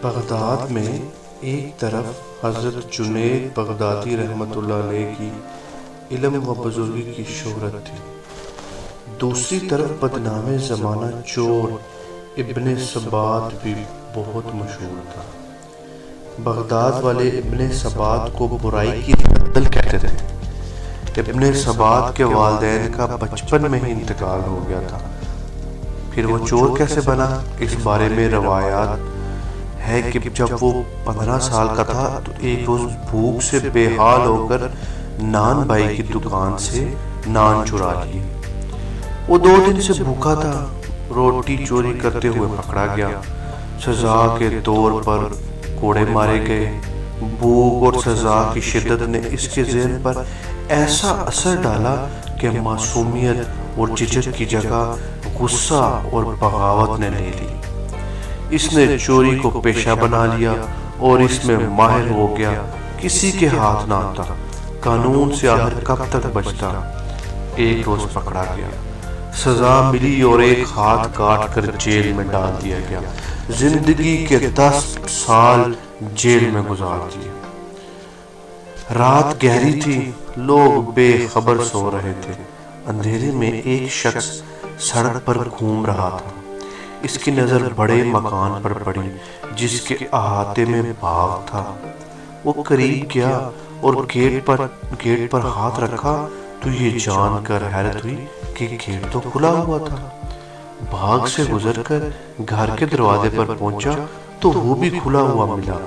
Baghdad میں ایک طرف حضرت جنید بغدادی رحمۃ اللہ علیہ کی علم و بزرگی کی شہرت تھی، دوسری طرف بدنام زمانہ چور ابن سبات بھی بہت مشہور تھا۔ بغداد والے ابن سبات کو برائی کی دلدل کہتے تھے۔ ابن سبات کے والدین کا بچپن میں ہی انتقال ہو گیا تھا، پھر وہ چور کیسے بنا؟ اس بارے میں روایات ہے کہ جب وہ 15 سال کا تھا تو ایک روز بھوک سے بے حال ہو کر نان بھائی کی دکان سے نان چرا لیے۔ وہ 2 دن سے بھوکا تھا، روٹی چوری کرتے ہوئے پکڑا گیا۔ سزا کے طور پر کوڑے مارے گئے۔ بھوک اور سزا کی شدت نے اس کے ذہن پر ایسا اثر ڈالا کہ معصومیت اور جھجک کی جگہ غصہ اور بغاوت نے لے لی۔ اس نے چوری کو پیشہ بنا لیا اور اس میں ماہر ہو گیا، کسی کے ہاتھ نہ آتا، قانون سے آخر کب تک بچتا۔ ایک روز پکڑا گیا، سزا ملی اور ایک ہاتھ کاٹ کر جیل میں ڈال دیا گیا۔ زندگی کے 10 سال جیل میں گزار دیے۔ رات گہری تھی، لوگ بے خبر سو رہے تھے۔ اندھیرے میں ایک شخص سڑک پر گھوم رہا تھا۔ اس کی نظر بڑے مکان پر پڑی جس کے احاطے میں باغ تھا۔ وہ قریب گیا اور گیٹ پر ہاتھ رکھا تو یہ جان کر حیرت ہوئی کہ گیٹ تو کھلا ہوا تھا۔ باغ سے گزر کر گھر کے دروازے پر پہنچا تو وہ بھی کھلا ہوا ملا۔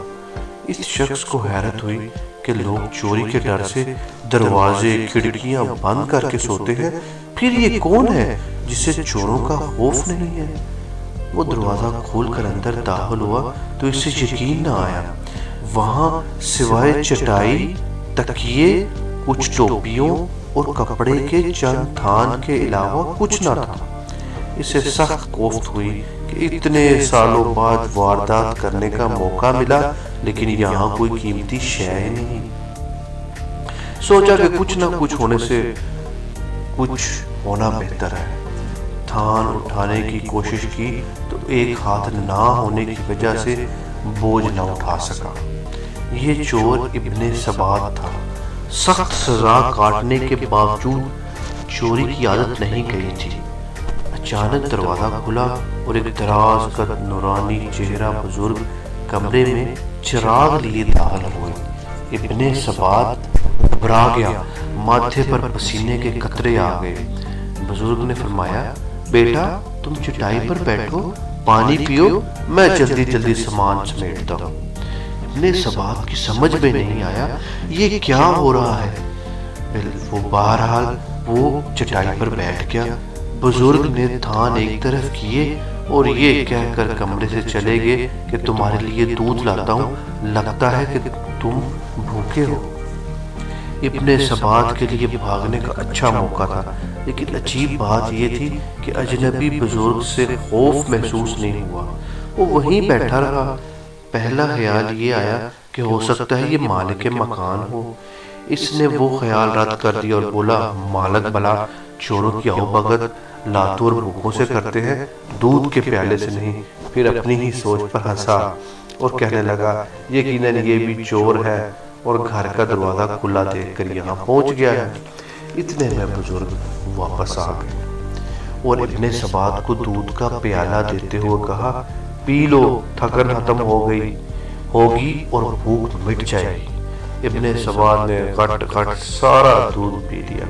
اس شخص کو حیرت ہوئی کہ لوگ چوری کے ڈر سے دروازے کھڑکیاں بند کر کے سوتے ہیں، پھر یہ کون ہے جسے چوروں کا خوف نہیں ہے؟ وہ دروازہ کھول کر اندر داخل ہوا تو اسے یقین نہ آیا۔ وہاں سوائے چٹائی، تکیے، کچھ ٹوپیوں اور کپڑے کے چند تھان کے علاوہ کچھ نہ تھا۔ اسے سخت کوفت ہوئی کہ اتنے سالوں بعد واردات کرنے کا موقع ملا، لیکن یہاں کوئی قیمتی شے ہی نہیں۔ سوچا کہ کچھ نہ کچھ ہونے سے کچھ ہونا بہتر ہے۔ تھان اٹھانے کی کوشش کی تو ایک ہاتھ نہ ہونے کی وجہ سے بوجھ نہ اٹھا سکا۔ یہ چور ابن سبات تھا۔ سخت سزا کاٹنے کے باوجود چوری کی عادت نہیں گئی تھی۔ اچانک دروازہ کھلا اور ایک دراز قد نورانی چہرہ بزرگ کمرے میں چراغ لیے داخل ہوئے۔ ابن سبات گھبرا گیا، ماتھے پر پسینے کے قطرے آ گئے۔ بزرگ نے فرمایا، بیٹا تم چٹائی پر بیٹھو، پانی پیو، میں جلدی جلدی سامان سمیٹتا ہوں۔ ابن سبات کی سمجھ میں نہیں آیا یہ کیا ہو رہا ہے۔ وہ بہرحال وہ چٹائی پر بیٹھ گیا۔ بزرگ نے تھان ایک طرف کیے اور یہ کہہ کر کمرے سے چلے گئے کہ تمہارے لیے دودھ لاتا ہوں، لگتا ہے کہ تم بھوکے ہو۔ ابن سبات کے لیے بھاگنے کا اچھا موقع تھا، لیکن عجیب بات یہ تھی کہ اجنبی بزرگ سے خوف محسوس نہیں ہوا۔ وہ وہیں بیٹھا رہا۔ پہلا خیال یہ آیا کہ ہو سکتا ہے یہ مالک مکان ہو۔ اس نے وہ خیال رد کر دیا اور بولا، مالک بلا، چوروں کی آؤ بھگت لاتوں اور بھوکوں سے کرتے ہیں، دودھ کے پیالے سے نہیں۔ پھر اپنی ہی سوچ پر ہنسا اور کہنے لگا، یقیناً یہ بھی چور ہے اور گھر کا دروازہ کھلا دیکھ کر یہاں پہنچ گیا ہے۔ اتنے میں بزرگ واپس آ گئے اور ابن سبات کو دودھ کا پیالہ دیتے ہوئے کہا، پی لو، تھکن ختم ہوگی اور بھوک مٹ جائے گی۔ ابن سبات نے غٹ غٹ سارا دودھ پی لیا۔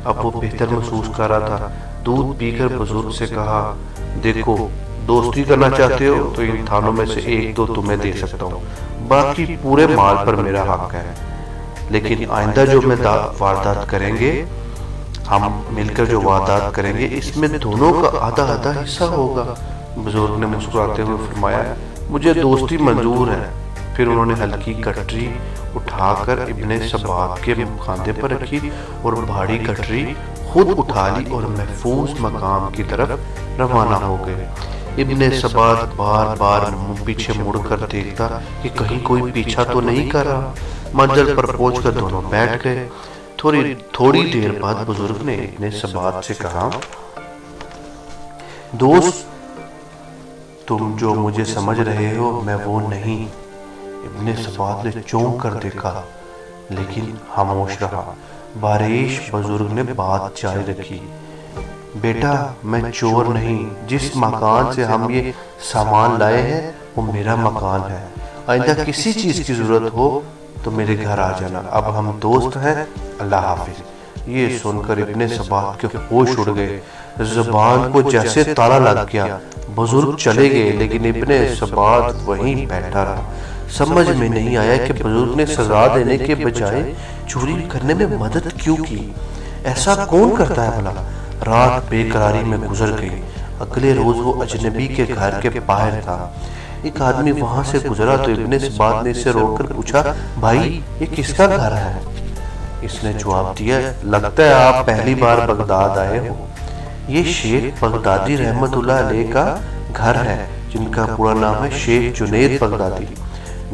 اب وہ بہتر محسوس کر رہا تھا۔ دودھ پی کر بزرگ سے کہا، دیکھو دوستی کرنا چاہتے ہو تو ان تھانوں میں سے 1-2 تمہیں دے سکتا ہوں، باقی پورے مال پر میرا حق ہے۔ لیکن آئندہ جو میں واردات کریں گے، ہم مل کر جو واردات کریں گے، اس میں دونوں کا آدھا آدھا حصہ ہوگا۔ بزرگ نے مسکراتے ہوئے فرمایا، مجھے دوستی منظور ہے۔ پھر انہوں نے ہلکی گٹری اٹھا کر ابن سبات کے کاندھے پر رکھی اور بھاری گٹری خود اٹھا لی اور محفوظ مقام کی طرف روانہ ہو گئے۔ ابن سبات بار بار پیچھے مڑ کر دیکھتا کہ کہیں کوئی پیچھا تو نہیں کر رہا۔ منزل پر پہنچ کر دونوں بیٹھ گئے۔ تھوڑی دیر بعد بزرگ نے ابن سبات سے کہا، دوست تم جو مجھے سمجھ رہے ہو میں وہ نہیں۔ ابن سبات نے چونک کر دیکھا لیکن خاموش رہا۔ باریش بزرگ نے بات جاری رکھی، بیٹا میں چور نہیں، جس مکان سے ہم یہ سامان لائے ہیں وہ میرا مکان ہے، آئندہ کسی چیز کی ضرورت ہو تو میرے گھر آ جانا، اب ہم دوست ہیں، اللہ حافظ۔ یہ سن کر ابن سبات کے ہوش اڑ گئے، زبان کو جیسے تالا لگ گیا۔ بزرگ چلے گئے لیکن ابن سبات وہیں بیٹھا رہا۔ سمجھ میں نہیں آیا کہ بزرگ نے سزا دینے کے بجائے چوری کرنے میں مدد کیوں کی، ایسا کون کرتا ہے بھلا؟ رات بے قراری میں گزر گئی۔ اگلے روز وہ اجنبی کے گھر کے باہر تھا۔ ایک آدمی وہاں سے گزرا تو ابن سبات نے اسے روک کر پوچھا، بھائی یہ کس کا گھر ہے؟ اس نے جواب دیا، لگتا ہے آپ پہلی بار بغداد آئے ہو، یہ شیخ بغدادی رحمت اللہ علیہ کا گھر ہے، جن کا پورا نام ہے شیخ جنید بغدادی۔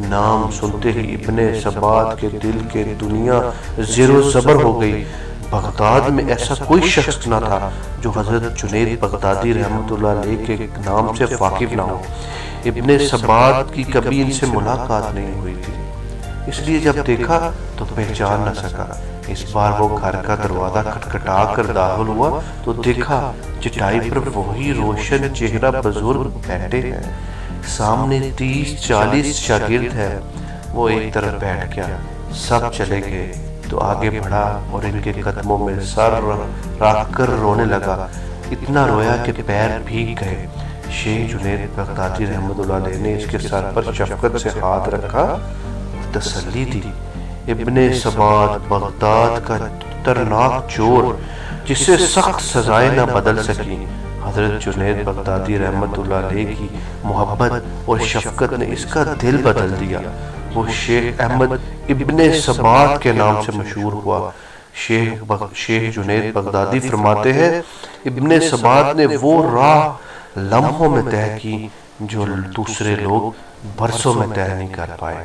نام سنتے ہی ابن سبات کے دل کے دنیا زیر و زبر ہو گئی۔ بغداد میں ایسا کوئی شخص نہ تھا جو حضرت جنید بغدادی رحمت اللہ علیہ کے نام سے واقف نہ ہو۔ ابن سبات کی کبھی ان سے ملاقات نہیں ہوئی تھی، اس لیے جب دیکھا تو پہچان نہ سکا۔ اس بار وہ گھر کا دروازہ کھٹکھٹا کر داخل ہوا تو دیکھا چٹائی پر وہی روشن چہرہ بزرگ بیٹھے ہیں، سامنے 30-40 شاگرد ہیں۔ وہ ایک طرف بیٹھ گیا، سب چلے گئے تو آگے بڑھا اور ان کے قدموں میں سر رکھ کر رونے لگا، اتنا رویا کہ پیر بھیگ گئے۔ شیخ جنید بغدادی رحمت اللہ علیہ نے اس کے سر پر شفقت سے ہاتھ رکھا اور تسلی دی۔ ابن سبات بغداد کا خطرناک چور جسے سخت سزائیں نہ بدل سکیں، حضرت جنید بغدادی رحمت اللہ علیہ کی محبت اور شفقت نے اس کا دل بدل دیا۔ وہ شیخ احمد ابن سبات کے نام سے مشہور ہوا۔ شیخ جنید بغدادی فرماتے ہیں، ابن سبات نے وہ راہ لمحوں میں طے کی جو دوسرے لوگ برسوں میں طے نہیں کر پائے۔